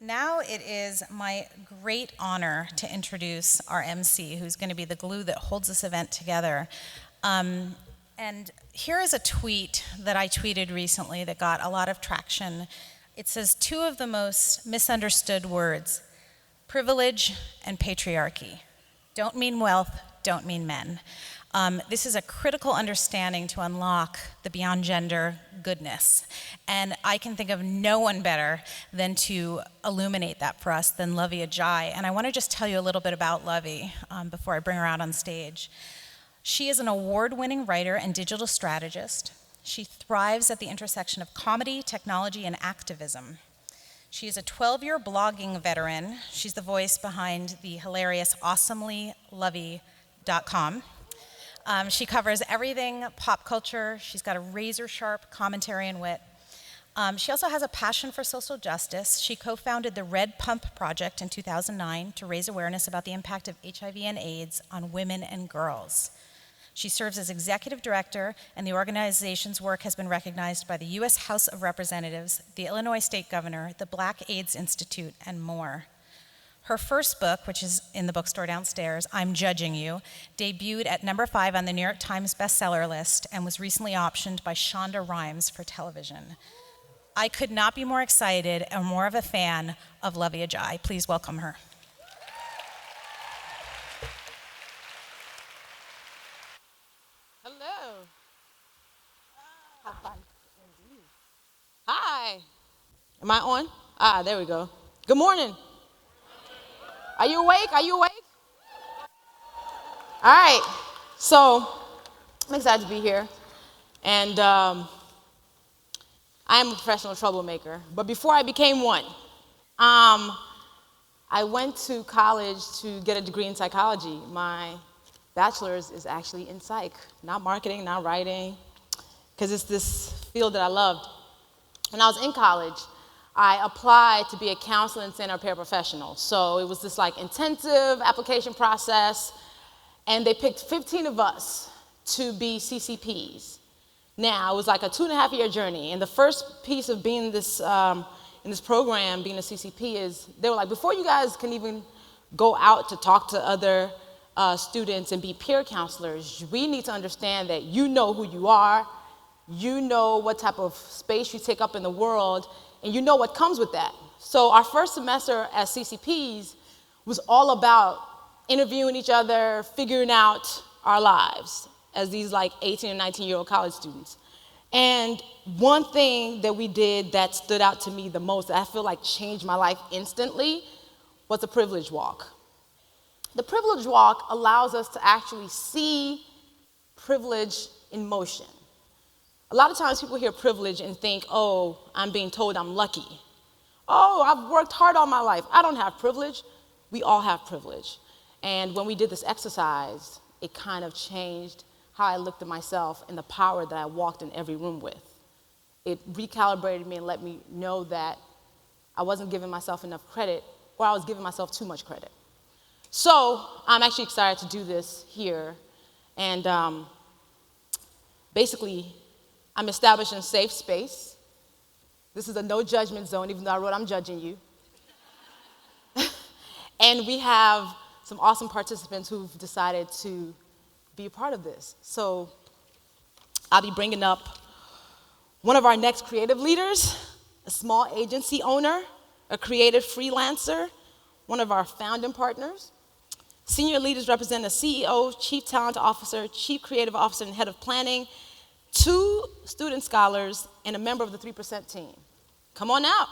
Now it is my great honor to introduce our MC, who's going to be the glue that holds this event together. And here is a tweet that I tweeted recently that got a lot of traction. It says two of the most misunderstood words, privilege and patriarchy. Don't mean wealth, don't mean men. This is a critical understanding to unlock the beyond gender goodness. And I can think of no one better than to illuminate that for us than Lovey Ajay. And I want to just tell you a little bit about Lovey before I bring her out on stage. She is an award-winning writer and digital strategist. She thrives at the intersection of comedy, technology, and activism. She is a 12-year blogging veteran. She's the voice behind the hilarious awesomelyllovey.com. She covers everything pop culture. She's got a razor-sharp commentary and wit. She also has a passion for social justice. She co-founded the Red Pump Project in 2009 to raise awareness about the impact of HIV and AIDS on women and girls. She serves as executive director, and the organization's work has been recognized by the U.S. House of Representatives, the Illinois State Governor, the Black AIDS Institute, and more. Her first book, which is in the bookstore downstairs, I'm Judging You, debuted at number 5 on the New York Times bestseller list and was recently optioned by Shonda Rhimes for television. I could not be more excited and more of a fan of Lovey Ajay. Please welcome her. Hello. Have fun. Hi. Am I on? There we go. Good morning. Are you awake? Are you awake? All right. So I'm excited to be here. And I am a professional troublemaker. But before I became one, I went to college to get a degree in psychology. My bachelor's is actually in psych, not marketing, not writing, because it's this field that I loved. When I was in college, I applied to be a counselor and center paraprofessional. So it was this like intensive application process, and they picked 15 of us to be CCPs. Now, it was like a 2.5-year journey, and the first piece of being this, in this program, being a CCP, is they were like, before you guys can even go out to talk to other students and be peer counselors, we need to understand that you know who you are, you know what type of space you take up in the world, and you know what comes with that. So our first semester as CCPs was all about interviewing each other, figuring out our lives as these like 18 or 19-year-old college students. And one thing that we did that stood out to me the most, that I feel like changed my life instantly, was the privilege walk. The privilege walk allows us to actually see privilege in motion. A lot of times people hear privilege and think, oh, I'm being told I'm lucky. Oh, I've worked hard all my life. I don't have privilege. We all have privilege. And when we did this exercise, it kind of changed how I looked at myself and the power that I walked in every room with. It recalibrated me and let me know that I wasn't giving myself enough credit, or I was giving myself too much credit. So I'm actually excited to do this here. And basically, I'm establishing a safe space. This is a no judgment zone, even though I wrote I'm judging you. And we have some awesome participants who've decided to be a part of this. So I'll be bringing up one of our next creative leaders, a small agency owner, a creative freelancer, one of our founding partners. Senior leaders represent a CEO, chief talent officer, chief creative officer, and head of planning, 2 student scholars, and a member of the 3% team. Come on out.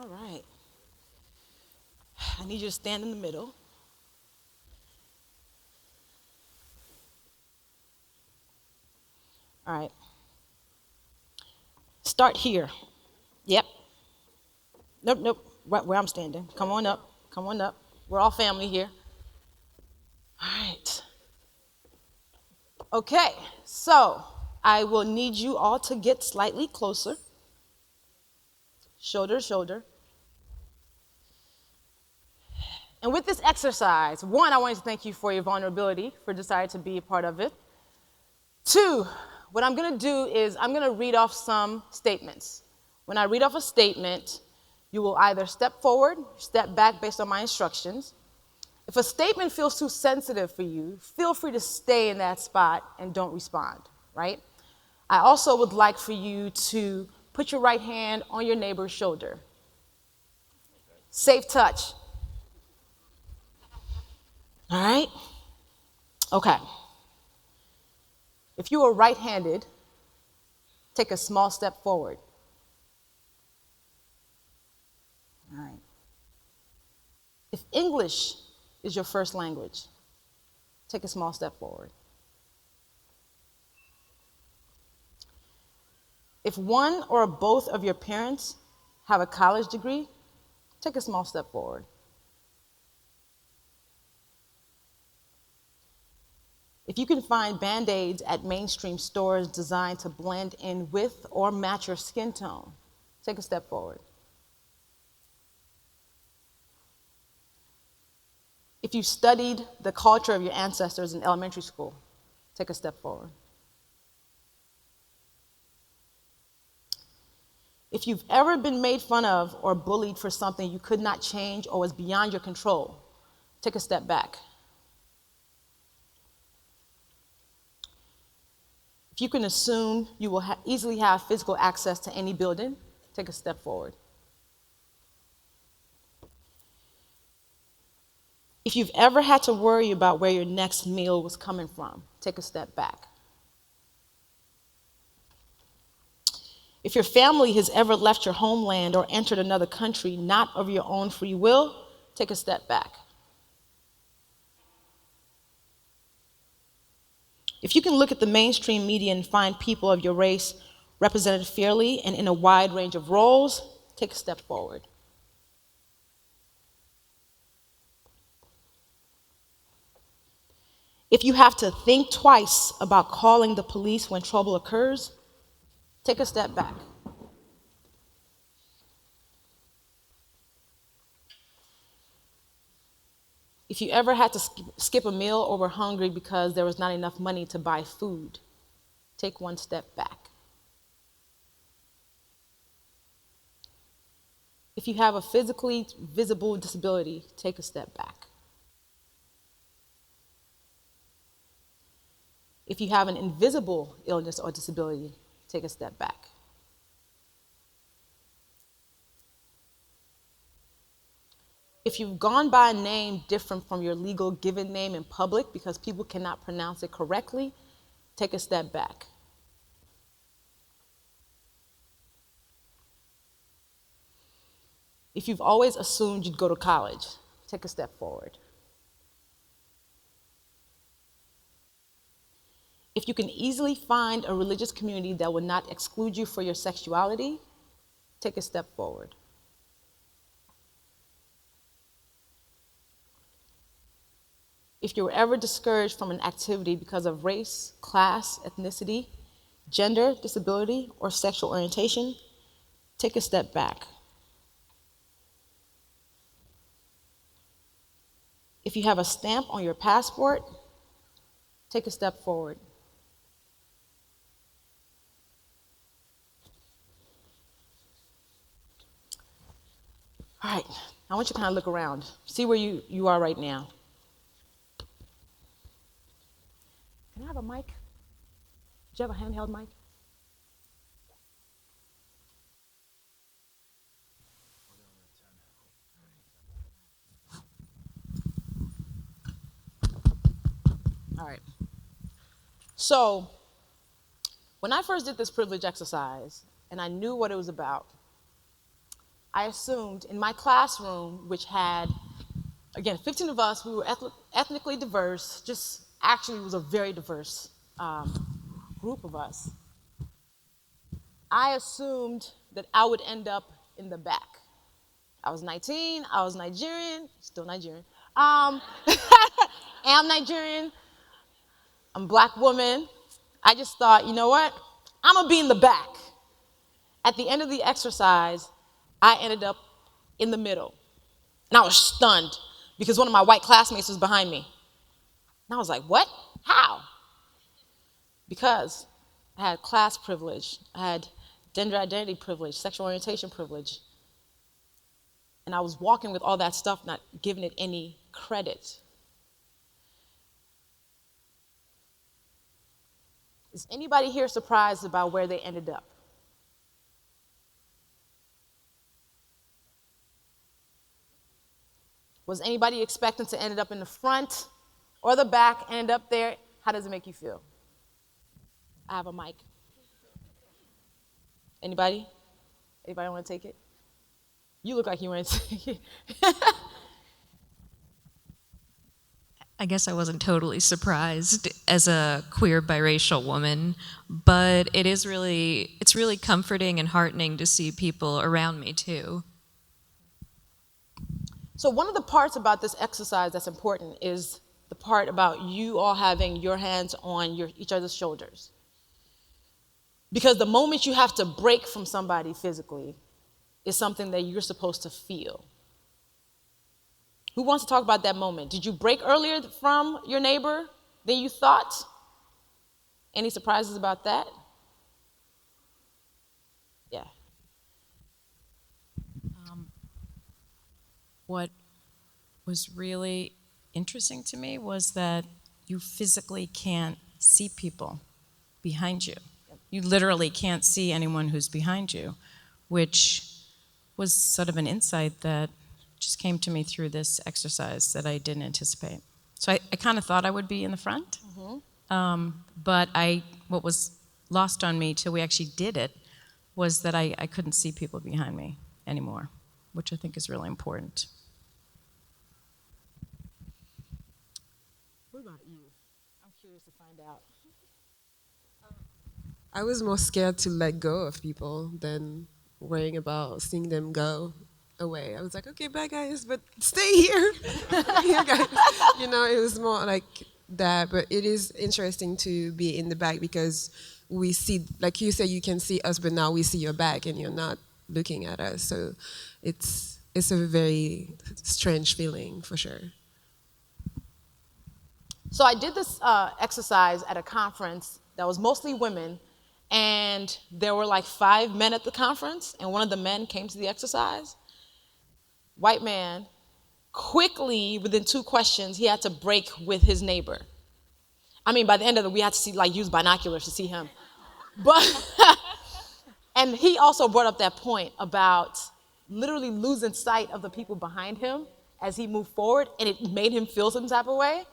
All right. I need you to stand in the middle. All right. Start here. Yep. Nope. Right where I'm standing. Come on up. Come on up. We're all family here. All right. Okay. So I will need you all to get slightly closer. Shoulder to shoulder. And with this exercise, one, I wanted to thank you for your vulnerability, for deciding to be a part of it. Two, what I'm going to do is I'm going to read off some statements. When I read off a statement, you will either step forward, step back based on my instructions. If a statement feels too sensitive for you, feel free to stay in that spot and don't respond, right? I also would like for you to put your right hand on your neighbor's shoulder. Safe touch. All right? Okay. If you are right-handed, take a small step forward. All right. If English is your first language, take a small step forward. If one or both of your parents have a college degree, take a small step forward. If you can find Band-Aids at mainstream stores designed to blend in with or match your skin tone, take a step forward. If you studied the culture of your ancestors in elementary school, take a step forward. If you've ever been made fun of or bullied for something you could not change or was beyond your control, take a step back. If you can assume you will easily have physical access to any building, take a step forward. If you've ever had to worry about where your next meal was coming from, take a step back. If your family has ever left your homeland or entered another country not of your own free will, take a step back. If you can look at the mainstream media and find people of your race represented fairly and in a wide range of roles, take a step forward. If you have to think twice about calling the police when trouble occurs, take a step back. If you ever had to skip a meal or were hungry because there was not enough money to buy food, take one step back. If you have a physically visible disability, take a step back. If you have an invisible illness or disability, take a step back. If you've gone by a name different from your legal given name in public because people cannot pronounce it correctly, take a step back. If you've always assumed you'd go to college, take a step forward. If you can easily find a religious community that will not exclude you for your sexuality, take a step forward. If you were ever discouraged from an activity because of race, class, ethnicity, gender, disability, or sexual orientation, take a step back. If you have a stamp on your passport, take a step forward. All right, I want you to kind of look around, see where you are right now. Can I have a mic? Do you have a handheld mic? All right. So, when I first did this privilege exercise, and I knew what it was about, I assumed in my classroom, which had, again, 15 of us, we were ethnically diverse, just actually was a very diverse group of us. I assumed that I would end up in the back. I was 19, I was Nigerian, still Nigerian. Am Nigerian, I'm a black woman. I just thought, you know what? I'm gonna be in the back. At the end of the exercise, I ended up in the middle. And I was stunned because one of my white classmates was behind me. And I was like, what? How? Because I had class privilege, I had gender identity privilege, sexual orientation privilege. And I was walking with all that stuff, not giving it any credit. Is anybody here surprised about where they ended up? Was anybody expecting to end up in the front or the back, end up there? How does it make you feel? I have a mic. Anybody? Anybody want to take it? You look like you want to take it. I guess I wasn't totally surprised as a queer biracial woman, but it's really comforting and heartening to see people around me too. So one of the parts about this exercise that's important is the part about you all having your hands on each other's shoulders. Because the moment you have to break from somebody physically is something that you're supposed to feel. Who wants to talk about that moment? Did you break earlier from your neighbor than you thought? Any surprises about that? Yeah. What was really interesting to me was that you physically can't see people behind you. You literally can't see anyone who's behind you, which was sort of an insight that just came to me through this exercise that I didn't anticipate. So I kind of thought I would be in the front, but what was lost on me till we actually did it was that I couldn't see people behind me anymore, which I think is really important. What about you? I'm curious to find out. I was more scared to let go of people than worrying about seeing them go away. I was like, okay, bye guys, but stay here. Here, guys. You know, it was more like that. But it is interesting to be in the back because we see, like you said, you can see us, but now we see your back and you're not looking at us. So it's a very strange feeling for sure. So I did this exercise at a conference that was mostly women, and there were like 5 men at the conference, and one of the men came to the exercise. White man, quickly, within 2 questions, he had to break with his neighbor. I mean, by the end of it, we had to use binoculars to see him. But, and he also brought up that point about literally losing sight of the people behind him as he moved forward, and it made him feel some type of way.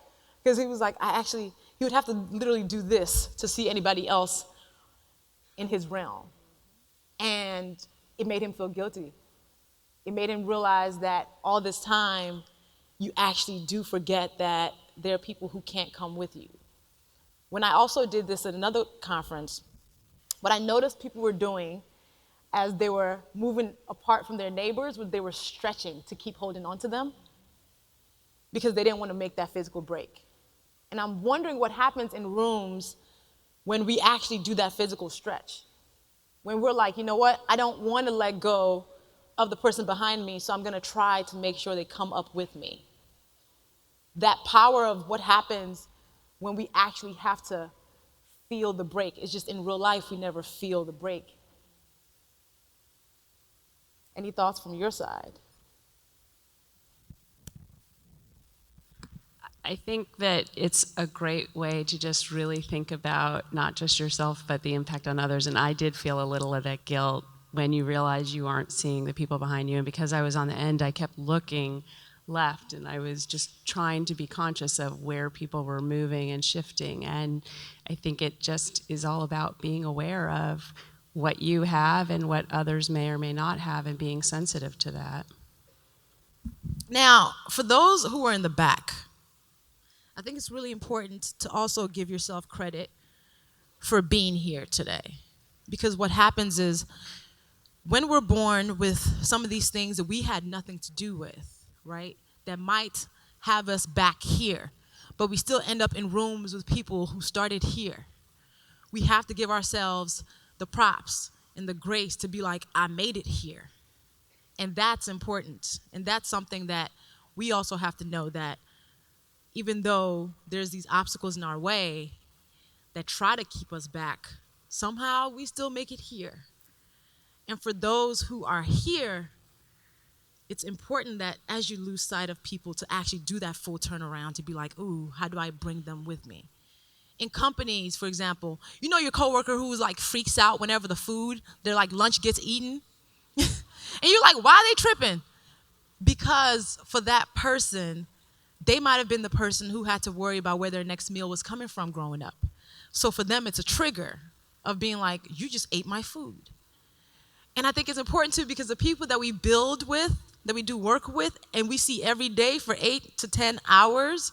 Because he was like, he would have to literally do this to see anybody else in his realm. And it made him feel guilty. It made him realize that all this time, you actually do forget that there are people who can't come with you. When I also did this at another conference, what I noticed people were doing as they were moving apart from their neighbors was they were stretching to keep holding on to them because they didn't want to make that physical break. And I'm wondering what happens in rooms when we actually do that physical stretch. When we're like, you know what, I don't want to let go of the person behind me, so I'm going to try to make sure they come up with me. That power of what happens when we actually have to feel the break. It's just in real life, we never feel the break. Any thoughts from your side? I think that it's a great way to just really think about not just yourself, but the impact on others. And I did feel a little of that guilt when you realize you aren't seeing the people behind you. And because I was on the end, I kept looking left, and I was just trying to be conscious of where people were moving and shifting. And I think it just is all about being aware of what you have and what others may or may not have, and being sensitive to that. Now, for those who are in the back, I think it's really important to also give yourself credit for being here today. Because what happens is when we're born with some of these things that we had nothing to do with, right, that might have us back here, but we still end up in rooms with people who started here. We have to give ourselves the props and the grace to be like, I made it here. And that's important. And that's something that we also have to know that even though there's these obstacles in our way that try to keep us back, somehow we still make it here. And for those who are here, it's important that as you lose sight of people to actually do that full turnaround, to be like, ooh, how do I bring them with me? In companies, for example, you know your coworker who's like freaks out whenever their like lunch gets eaten? And you're like, why are they tripping? Because for that person, they might have been the person who had to worry about where their next meal was coming from growing up. So for them, it's a trigger of being like, you just ate my food. And I think it's important too, because the people that we build with, that we do work with, and we see every day for 8 to 10 hours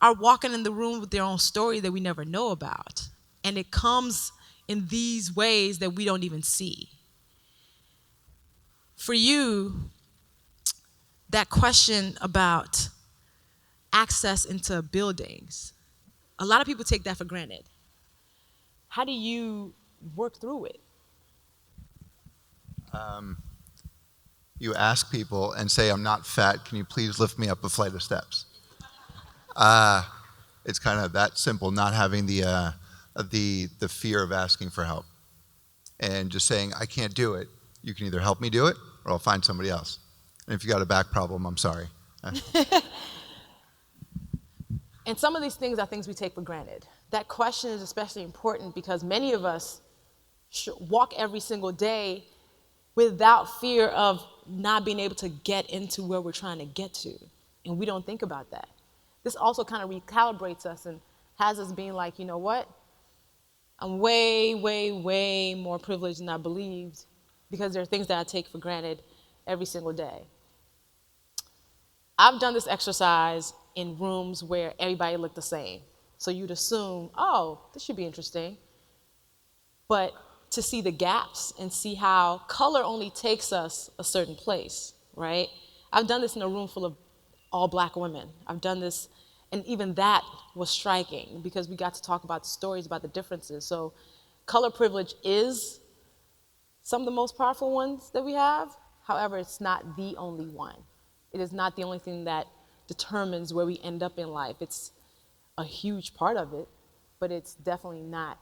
are walking in the room with their own story that we never know about. And it comes in these ways that we don't even see. For you, that question about access into buildings, a lot of people take that for granted. How do you work through it? You ask people and say, I'm not fat, can you please lift me up a flight of steps? It's kind of that simple, not having the fear of asking for help. And just saying, I can't do it. You can either help me do it, or I'll find somebody else. And if you got a back problem, I'm sorry. And some of these things are things we take for granted. That question is especially important because many of us walk every single day without fear of not being able to get into where we're trying to get to. And we don't think about that. This also kind of recalibrates us and has us being like, you know what? I'm way, way, way more privileged than I believed because there are things that I take for granted every single day. I've done this exercise in rooms where everybody looked the same. So you'd assume, oh, this should be interesting. But to see the gaps and see how color only takes us a certain place, right? I've done this in a room full of all black women. I've done this, and even that was striking because we got to talk about the stories about the differences. So color privilege is some of the most powerful ones that we have. However, it's not the only one. It is not the only thing that determines where we end up in life. It's a huge part of it, but it's definitely not.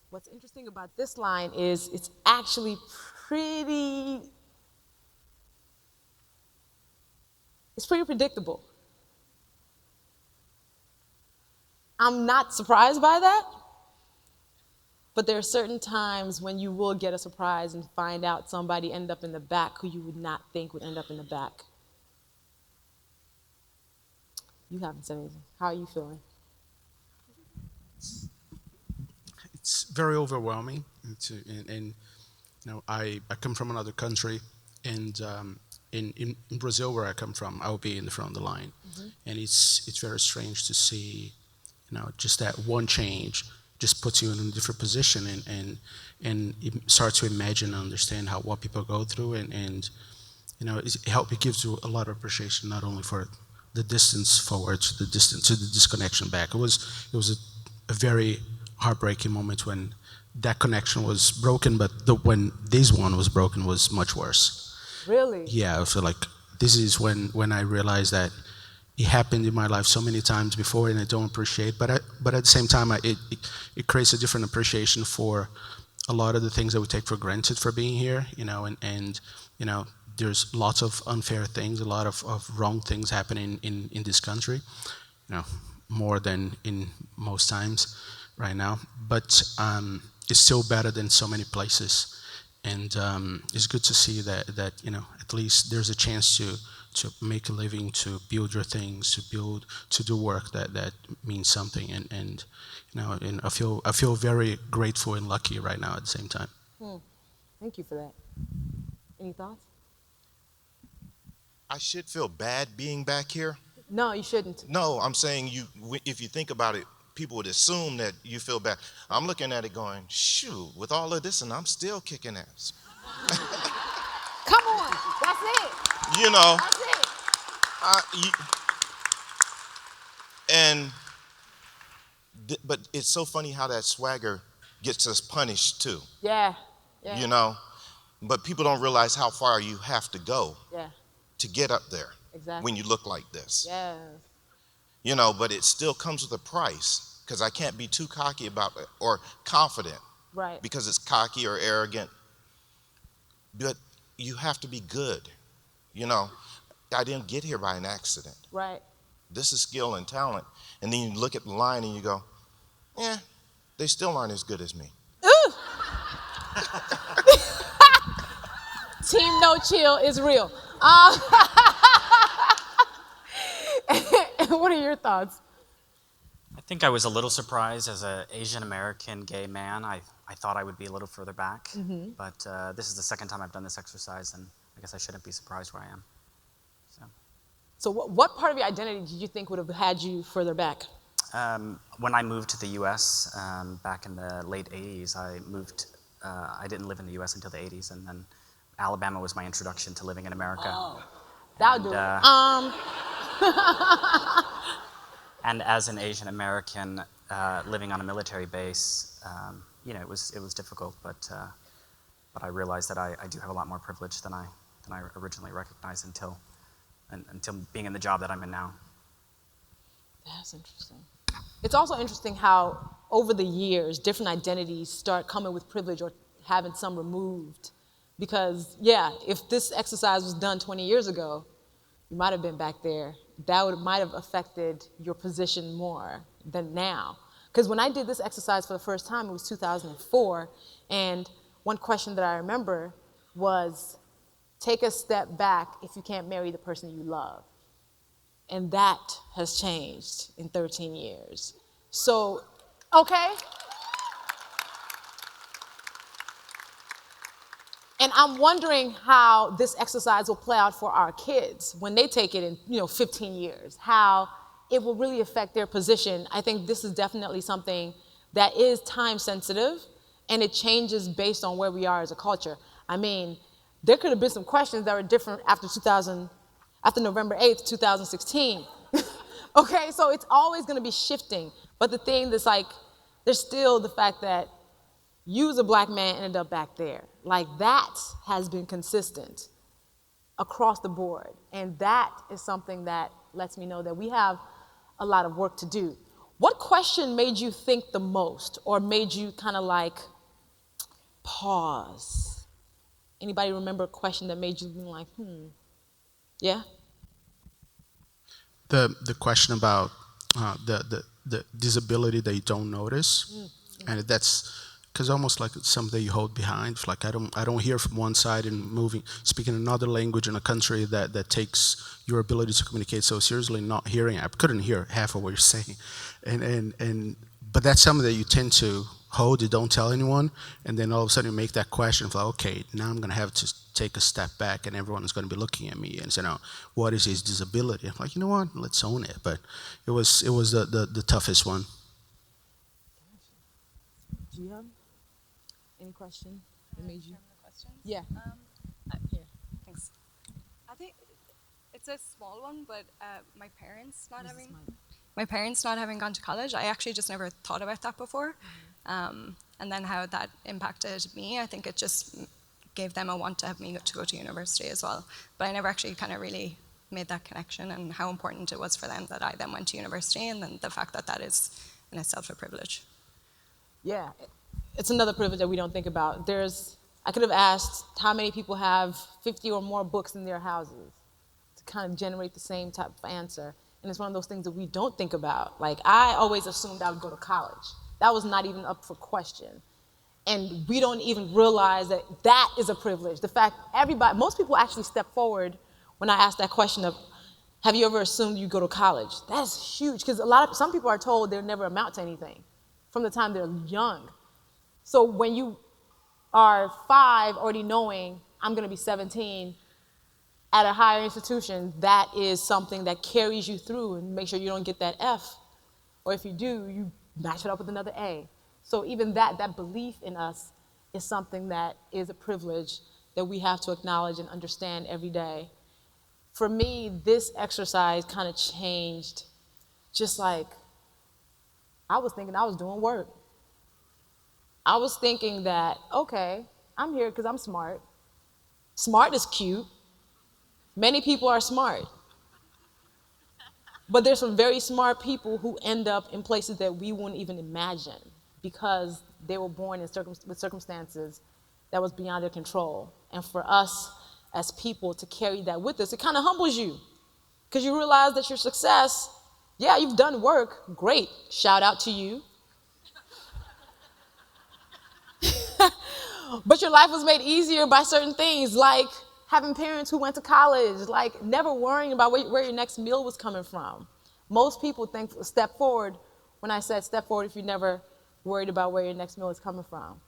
What's interesting about this line is it's actually pretty predictable. I'm not surprised by that, but there are certain times when you will get a surprise and find out somebody end up in the back who you would not think would end up in the back. You haven't said anything. How are you feeling? It's very overwhelming. And you know, I come from another country, and in Brazil, where I come from, I'll be in the front of the line, and it's very strange to see, you know, just that one change just puts you in a different position, and you start to imagine and understand what people go through, and you know, it gives you a lot of appreciation, not only for the distance forward to the disconnection back. It was a very heartbreaking moment when that connection was broken, but when this one was broken was much worse. Really? Yeah, I feel like this is when I realized that it happened in my life so many times before, and I don't appreciate. But at the same time, it creates a different appreciation for a lot of the things that we take for granted for being here. You know, and you know, there's lots of unfair things, a lot of wrong things happening in this country. You know, more than in most times right now. But it's still better than so many places. And it's good to see that you know, at least there's a chance to make a living, to build your things, to do work that means something, and you know, and I feel very grateful and lucky right now at the same time. Thank you for that. Any thoughts? I should feel bad being back here. No, you shouldn't. No, I'm saying if you think about it, people would assume that you feel bad. I'm looking at it going, shoot, with all of this, and I'm still kicking ass. Come on, that's it. You know. That's it. But it's so funny how that swagger gets us punished too. Yeah. You know, But people don't realize how far you have to go Yeah, to get up there exactly. when you look like this. Yes. You know, but it still comes with a price because I can't be too cocky about it or confident Right. because it's cocky or arrogant. But you have to be good. You know, I didn't get here by an accident. Right. This is skill and talent. And then you look at the line and you go, they still aren't as good as me. Ooh. Team No Chill is real. What are your thoughts? I think I was a little surprised as an Asian American gay man. I thought I would be a little further back, but this is the second time I've done this exercise, and I guess I shouldn't be surprised where I am. So what part of your identity did you think would have had you further back? When I moved to the U.S. Back in the late 80s, I didn't live in the U.S. until the 80s, and then Alabama was my introduction to living in America. Oh, that'll do it. And as an Asian American living on a military base, it was difficult, but I realized that I do have a lot more privilege than I originally recognized until being in the job that I'm in now. That's interesting. It's also interesting how over the years, different identities start coming with privilege or having some removed. Because, if this exercise was done 20 years ago, you might have been back there. That might have affected your position more than now. Because when I did this exercise for the first time, it was 2004, and one question that I remember was, take a step back if you can't marry the person you love. And that has changed in 13 years. So, okay. And I'm wondering how this exercise will play out for our kids when they take it in 15 years, how it will really affect their position. I think this is definitely something that is time sensitive, and it changes based on where we are as a culture. I mean, there could have been some questions that were different after November 8th, 2016. Okay, so it's always gonna be shifting. But the thing that's like, there's still the fact that you as a black man ended up back there. Like, that has been consistent across the board. And that is something that lets me know that we have a lot of work to do. What question made you think the most, or made you kind of like pause? Anybody remember a question that made you be like, Yeah? The question about the disability that you don't notice, and that's because almost like it's something you hold behind. It's like I don't hear from one side and speaking another language in a country that takes your ability to communicate so seriously. Not hearing, I couldn't hear half of what you're saying, but that's something that you tend to hold, you don't tell anyone, and then all of a sudden you make that question of like, okay, now I'm gonna have to take a step back, and everyone's gonna be looking at me and say, no, what is his disability? I'm like, you know what? Let's own it. But it was the toughest one. Do you have any question that made you? Questions? Yeah. Here. Thanks. I think it's a small one, but my parents not having gone to college, I actually just never thought about that before. And then how that impacted me, I think it just gave them a want to have me to go to university as well. But I never actually kind of really made that connection, and how important it was for them that I then went to university, and then the fact that that is in itself a privilege. Yeah, it's another privilege that we don't think about. I could have asked how many people have 50 or more books in their houses to kind of generate the same type of answer. And it's one of those things that we don't think about. Like, I always assumed I would go to college. That was not even up for question. And we don't even realize that that is a privilege. The fact most people actually step forward when I ask that question of, have you ever assumed you go to college? That's huge, because some people are told they'll never amount to anything from the time they're young. So when you are 5 already knowing I'm gonna be 17 at a higher institution, that is something that carries you through and make sure you don't get that F. Or if you do, you match it up with another A. So even that belief in us is something that is a privilege that we have to acknowledge and understand every day. For me, this exercise kind of changed, just like, I was thinking I was doing work. I was thinking that, okay, I'm here because I'm smart. Smart is cute. Many people are smart. But there's some very smart people who end up in places that we wouldn't even imagine because they were born in with circumstances that was beyond their control. And for us as people to carry that with us, it kind of humbles you because you realize that your success, yeah, you've done work, great, shout out to you. But your life was made easier by certain things like having parents who went to college, like never worrying about where your next meal was coming from. Most people think step forward when I said step forward if you never worried about where your next meal is coming from.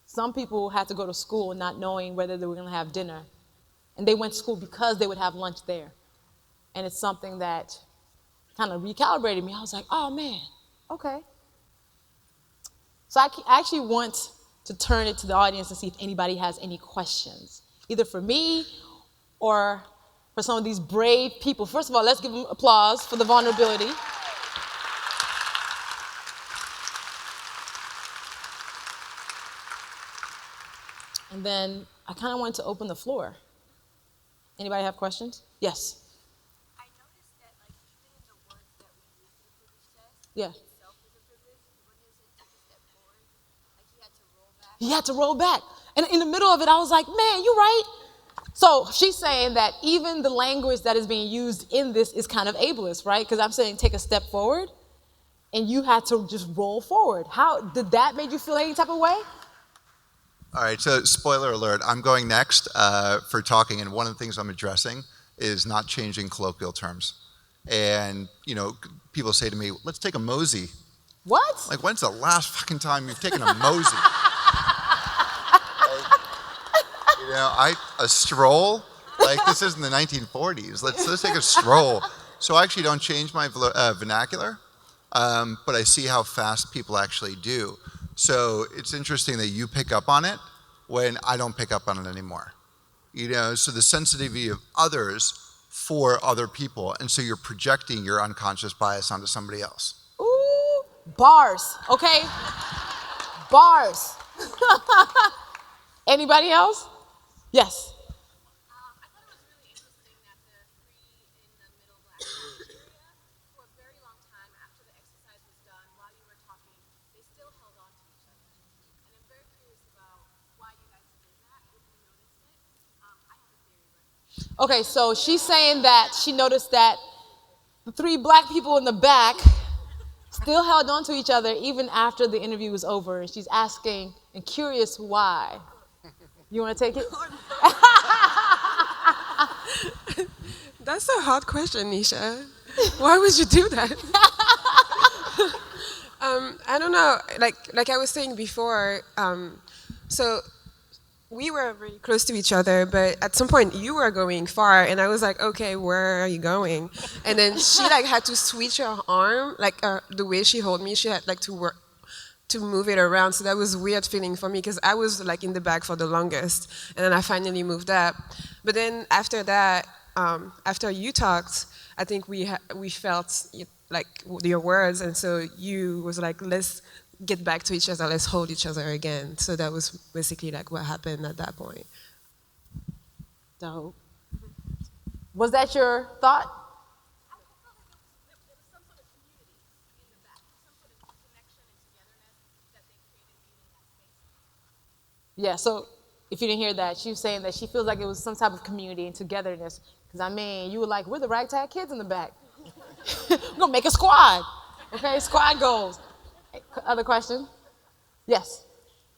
Some people had to go to school not knowing whether they were going to have dinner. And they went to school because they would have lunch there. And it's something that kind of recalibrated me. I was like, oh man, okay. So I actually want to turn it to the audience and see if anybody has any questions, either for me or for some of these brave people. First of all, let's give them applause for the vulnerability. And then I kind of wanted to open the floor. Anybody have questions? Yes. I noticed that, like, even in the words that we use in the privilege test, Yeah. itself is a privilege. When you said take a step forward, like he had to roll back. He had to roll back. And in the middle of it, I was like, man, you're right. So she's saying that even the language that is being used in this is kind of ableist, right? Because I'm saying take a step forward, and you had to just roll forward. How did that make you feel any type of way? All right, so spoiler alert, I'm going next for talking, and one of the things I'm addressing is not changing colloquial terms. And, you know, people say to me, let's take a mosey. What? Like, when's the last fucking time you've taken a mosey? You know, a stroll? Like, this isn't the 1940s. Let's take a stroll. So I actually don't change my vernacular, but I see how fast people actually do. So it's interesting that you pick up on it when I don't pick up on it anymore. You know, so the sensitivity of others for other people, and so you're projecting your unconscious bias onto somebody else. Ooh, bars, okay? Bars. Anybody else? Yes. I thought it was really interesting that the three in the middle black area, for a very long time after the exercise was done, while you were talking, they still held on to each other. And I'm very curious about why you guys did that, if you noticed it. I have a theory, but... Okay, so she's saying that she noticed that the three black people in the back still held on to each other even after the interview was over. And she's asking and curious why. You want to take it? That's a hard question, Nisha. Why would you do that? I don't know. Like I was saying before, so we were very close to each other, but at some point you were going far, and I was like, okay, where are you going? And then she like had to switch her arm, like the way she held me, she had like to move it around. So that was a weird feeling for me because I was like in the back for the longest, and then I finally moved up. But then after that, after you talked, I think we felt like your words, and so you was like, let's get back to each other, let's hold each other again. So that was basically like what happened at that point. Dope. Was that your thought? Yeah, so if you didn't hear that, she was saying that she feels like it was some type of community and togetherness. Because, I mean, you were like, we're the ragtag kids in the back. We're going to make a squad. Okay, squad goals. Other question? Yes.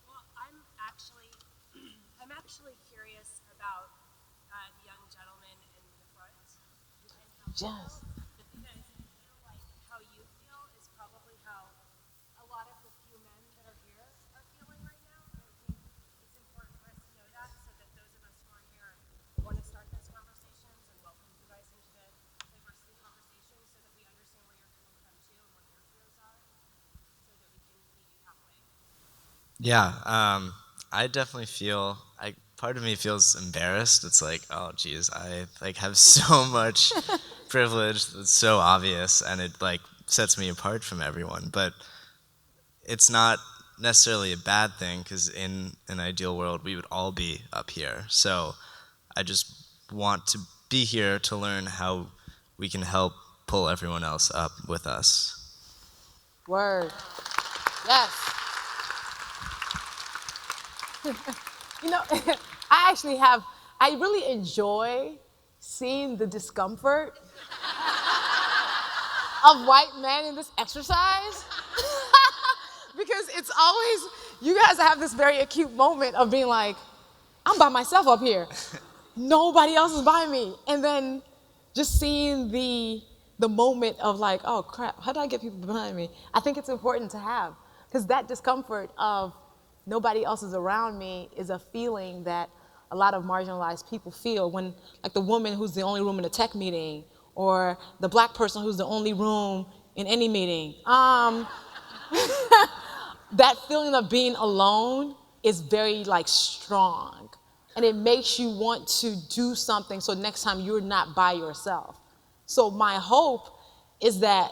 Well, I'm actually curious about the young gentleman in the front. Yes. Because I feel like how you feel is probably how a lot of the few men that are here are feeling right now. And I think it's important for us to know that so that those of us who are here want to start those conversations and welcome you guys into the diversity conversation so that we understand where you're coming from too and what your fears are so that we can meet you halfway. Yeah, I definitely feel, part of me feels embarrassed. It's like, oh geez, I like have so much privilege that's so obvious, and it like sets me apart from everyone. But it's not necessarily a bad thing, because in an ideal world, we would all be up here. So I just want to be here to learn how we can help pull everyone else up with us. Word. Yes. You know, I really enjoy seeing the discomfort of white men in this exercise. Because it's always, you guys have this very acute moment of being like, I'm by myself up here. Nobody else is by me. And then just seeing the moment of like, oh crap, how do I get people behind me? I think it's important to have, because that discomfort of nobody else is around me is a feeling that a lot of marginalized people feel when, like the woman who's the only room in a tech meeting, or the black person who's the only room in any meeting. That feeling of being alone is very like strong, and it makes you want to do something so next time you're not by yourself. So my hope is that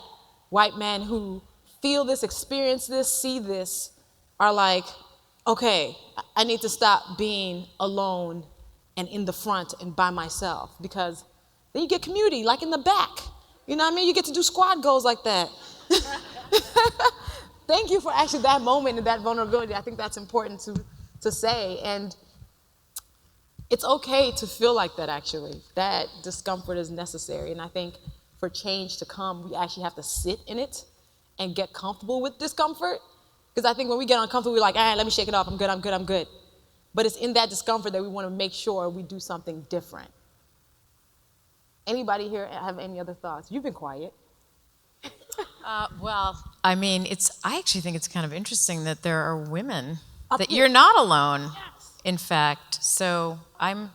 white men who feel this, experience this, see this, are like, okay, I need to stop being alone and in the front and by myself, because then you get community, like in the back. You know what I mean? You get to do squad goals like that. Thank you for actually that moment and that vulnerability. I think that's important to say. And it's okay to feel like that, actually. That discomfort is necessary. And I think for change to come, we actually have to sit in it and get comfortable with discomfort. Because I think when we get uncomfortable, we're like, all right, let me shake it off. I'm good, I'm good, I'm good. But it's in that discomfort that we want to make sure we do something different. Anybody here have any other thoughts? You've been quiet. Well, I mean, I actually think it's kind of interesting that there are women, that you're not alone, in fact. So I'm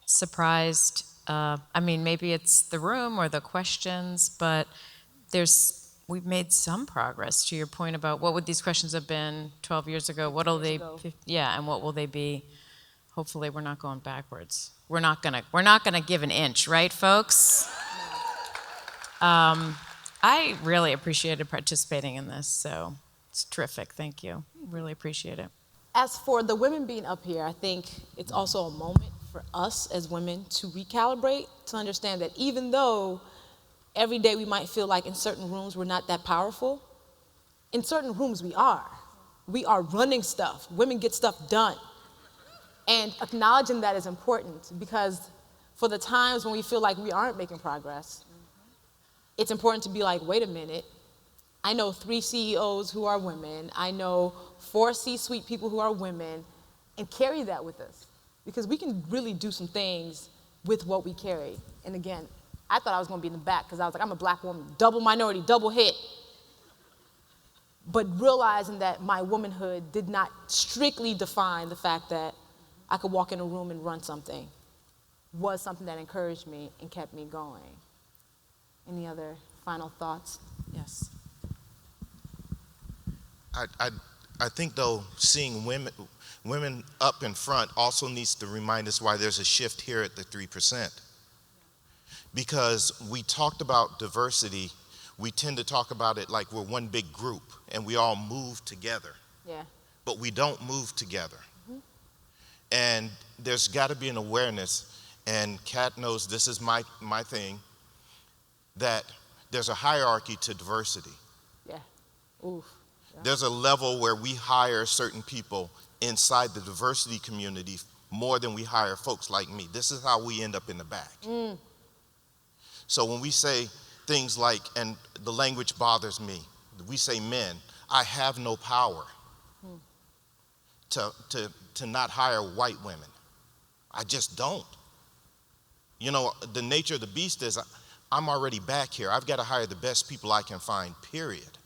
surprised. I mean, maybe it's the room or the questions, but we've made some progress, to your point about what would these questions have been 12 years ago? What will they, and what will they be? Hopefully we're not going backwards. We're not gonna give an inch, right, folks? I really appreciated participating in this, so it's terrific. Thank you. Really appreciate it. As for the women being up here, I think it's also a moment for us as women to recalibrate, to understand that even though every day we might feel like in certain rooms we're not that powerful, in certain rooms we are. We are running stuff. Women get stuff done. And acknowledging that is important, because for the times when we feel like we aren't making progress, it's important to be like, wait a minute, I know 3 CEOs who are women, I know 4 C-suite people who are women, and carry that with us. Because we can really do some things with what we carry. And again, I thought I was gonna be in the back, because I was like, I'm a black woman, double minority, double hit. But realizing that my womanhood did not strictly define the fact that I could walk in a room and run something was something that encouraged me and kept me going. Any other final thoughts? Yes. I think, though, seeing women up in front also needs to remind us why there's a shift here at the 3%. Because we talked about diversity, we tend to talk about it like we're one big group and we all move together. Yeah. But we don't move together. And there's got to be an awareness, and Kat knows this is my thing, that there's a hierarchy to diversity. Yeah. Oof. Yeah. There's a level where we hire certain people inside the diversity community more than we hire folks like me. This is how we end up in the back. So when we say things like, and the language bothers me, we say men, I have no power to not hire white women. I just don't. You know, the nature of the beast is I'm already back here. I've got to hire the best people I can find, period.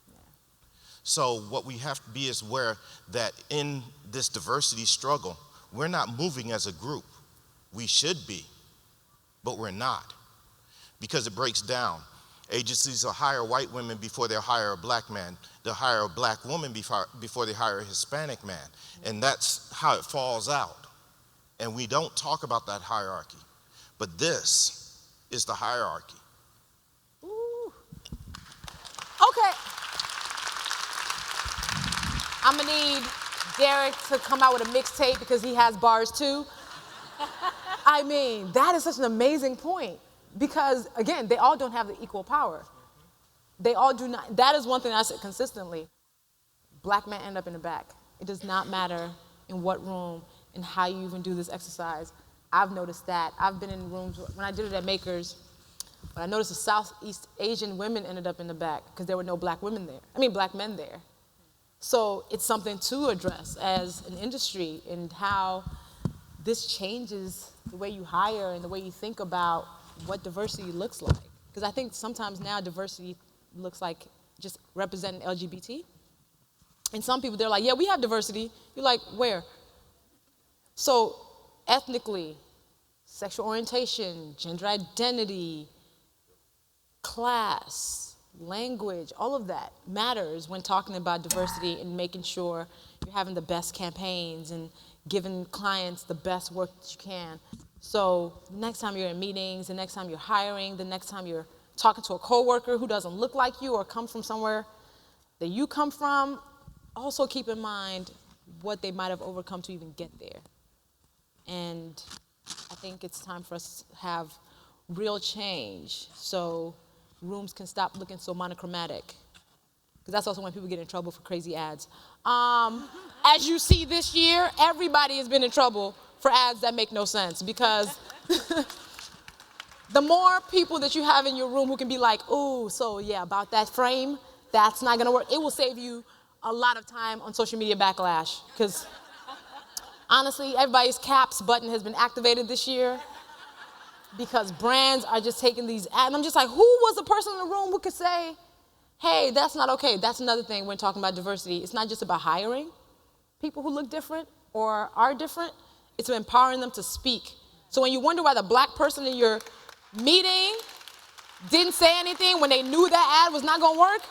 Yeah. So what we have to be is aware that in this diversity struggle, we're not moving as a group. We should be, but we're not, because it breaks down. Agencies will hire white women before they'll hire a black man. They'll hire a black woman before they hire a Hispanic man. And that's how it falls out. And we don't talk about that hierarchy. But this is the hierarchy. Ooh. Okay. I'm gonna need Derek to come out with a mixtape because he has bars too. I mean, that is such an amazing point because, again, they all don't have the equal power. They all do not. That is one thing I said consistently. Black men end up in the back. It does not matter in what room and how you even do this exercise. I've noticed that. I've been in rooms, when I did it at Makers, but I noticed the Southeast Asian women ended up in the back because there were no black women there. I mean, black men there. So it's something to address as an industry and how this changes the way you hire and the way you think about what diversity looks like. Because I think sometimes now diversity looks like just representing LGBT. And some people, they're like, yeah, we have diversity. You're like, where? So ethnically, sexual orientation, gender identity, class, language, all of that matters when talking about diversity and making sure you're having the best campaigns and giving clients the best work that you can. So the next time you're in meetings, the next time you're hiring, the next time you're talking to a coworker who doesn't look like you or comes from somewhere that you come from, also keep in mind what they might have overcome to even get there. And I think it's time for us to have real change so rooms can stop looking so monochromatic. Because that's also when people get in trouble for crazy ads. As you see this year, everybody has been in trouble for ads that make no sense because the more people that you have in your room who can be like, ooh, so yeah, about that frame, that's not gonna work. It will save you a lot of time on social media backlash. Because honestly, everybody's caps button has been activated this year because brands are just taking these ads. And I'm just like, who was the person in the room who could say, hey, that's not okay? That's another thing when talking about diversity. It's not just about hiring people who look different or are different. It's empowering them to speak. So when you wonder why the black person in your meeting didn't say anything when they knew that ad was not gonna work,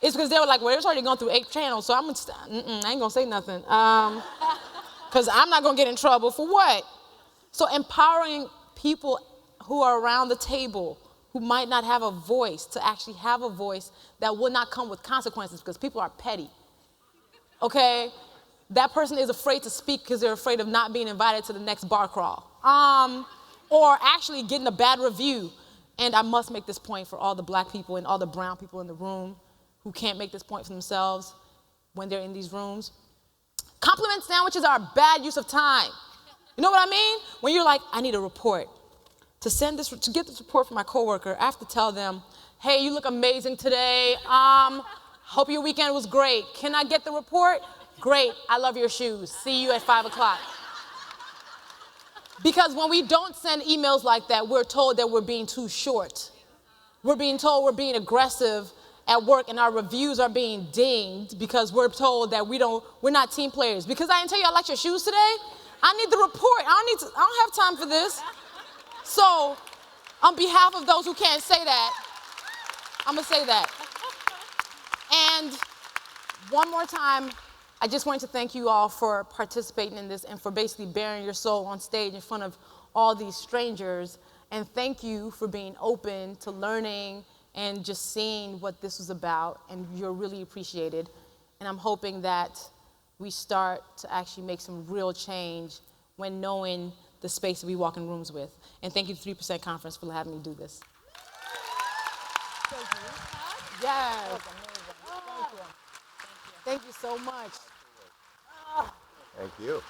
it's because they were like, well, it's already gone through 8 channels, so I ain't gonna say nothing. Because I'm not gonna get in trouble for what? So empowering people who are around the table who might not have a voice to actually have a voice that will not come with consequences because people are petty, okay? That person is afraid to speak because they're afraid of not being invited to the next bar crawl. Or actually getting a bad review. And I must make this point for all the black people and all the brown people in the room who can't make this point for themselves when they're in these rooms. Compliment sandwiches are a bad use of time. You know what I mean? When you're like, I need a report. To get this report from my coworker, I have to tell them, hey, you look amazing today. Hope your weekend was great. Can I get the report? Great, I love your shoes. See you at 5 o'clock. Because when we don't send emails like that, we're told that we're being too short. We're being told we're being aggressive at work and our reviews are being dinged because we're told that we're not team players. Because I didn't tell you I like your shoes today, I need the report. I don't have time for this. So, on behalf of those who can't say that, I'm gonna say that. And one more time, I just wanted to thank you all for participating in this and for basically bearing your soul on stage in front of all these strangers. And thank you for being open to learning and just seeing what this was about. And you're really appreciated. And I'm hoping that we start to actually make some real change when knowing the space that we walk in rooms with. And thank you to 3% Conference for having me do this. Thank you. Yes. Thank you so much. Thank you.